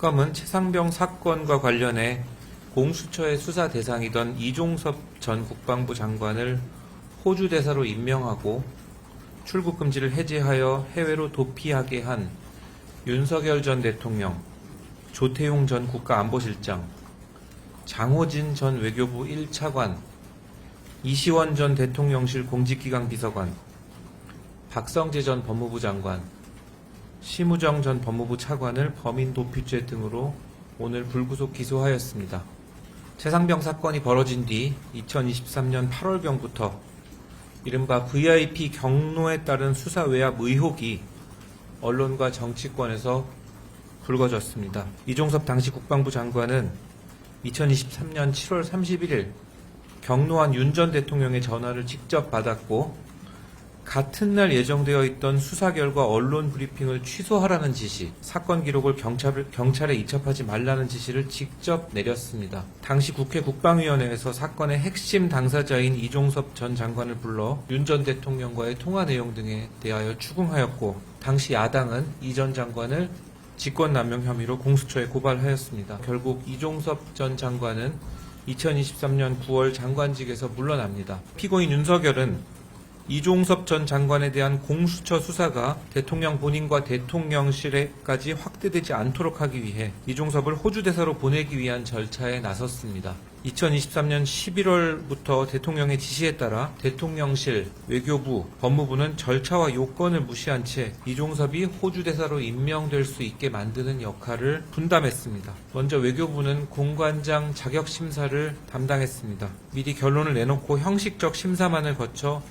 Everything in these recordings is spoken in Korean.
특검은 최상병 사건과 관련해 공수처의 수사 대상이던 이종섭 전 국방부 장관을 호주 대사로 임명하고 출국 금지를 해제하여 해외로 도피하게 한 윤석열 전 대통령, 조태용 전 국가안보실장, 장호진 전 외교부 1차관, 이시원 전 대통령실 공직기강 비서관, 박성재 전 법무부 장관, 심우정 전 법무부 차관을 범인 도피죄 등으로 오늘 불구속 기소하였습니다. 최상병 사건이 벌어진 뒤 2023년 8월경부터 이른바 VIP 경로에 따른 수사 외압 의혹이 언론과 정치권에서 불거졌습니다. 이종섭 당시 국방부 장관은 2023년 7월 31일 경로한 윤 전 대통령의 전화를 직접 받았고 같은 날 예정되어 있던 수사 결과 언론 브리핑을 취소하라는 지시, 사건 기록을 경찰에 이첩하지 말라는 지시를 직접 내렸습니다. 당시 국회 국방위원회에서 사건의 핵심 당사자인 이종섭 전 장관을 불러 윤 전 대통령과의 통화 내용 등에 대하여 추궁하였고, 당시 야당은 이 전 장관을 직권남용 혐의로 공수처에 고발하였습니다. 결국 이종섭 전 장관은 2023년 9월 장관직에서 물러납니다. 피고인 윤석열은 이종섭 전 장관에 대한 공수처 수사가 대통령 본인과 대통령실에까지 확대되지 않도록 하기 위해 이종섭을 호주 대사로 보내기 위한 절차에 나섰습니다. 2023년 11월부터 대통령의 지시에 따라 대통령실, 외교부, 법무부는 절차와 요건을 무시한 채 이종섭이 호주 대사로 임명될 수 있게 만드는 역할을 분담했습니다. 먼저 외교부는 공관장 자격 심사를 담당했습니다. 미리 결론을 내놓고 형식적 심사만을 거쳐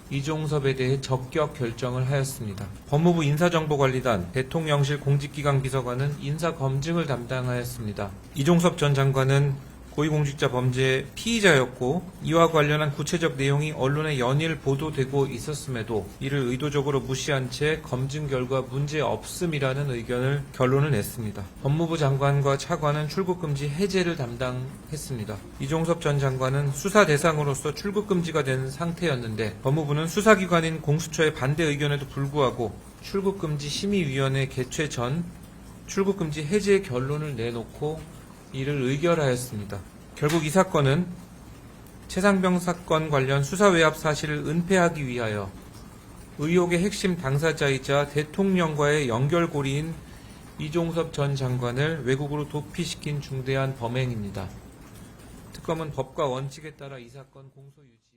이종섭에 대해 적격 결정을 하였습니다. 법무부 인사정보관리단, 대통령실 공직기강 비서관은 인사검증을 담당하였습니다. 이종섭 전 장관은 고위공직자 범죄 피의자였고 이와 관련한 구체적 내용이 언론에 연일 보도되고 있었음에도 이를 의도적으로 무시한 채 검증 결과 문제 없음이라는 결론을 냈습니다. 법무부 장관과 차관은 출국금지 해제를 담당했습니다. 이종섭 전 장관은 수사 대상으로서 출국금지가 된 상태였는데 법무부는 수사기관인 공수처의 반대 의견에도 불구하고 출국금지 심의위원회 개최 전 출국금지 해제 결론을 내놓고 이를 의결하였습니다. 결국 이 사건은 최상병 사건 관련 수사 외압 사실을 은폐하기 위하여 의혹의 핵심 당사자이자 대통령과의 연결고리인 이종섭 전 장관을 외국으로 도피시킨 중대한 범행입니다. 특검은 법과 원칙에 따라 이 사건 공소 유지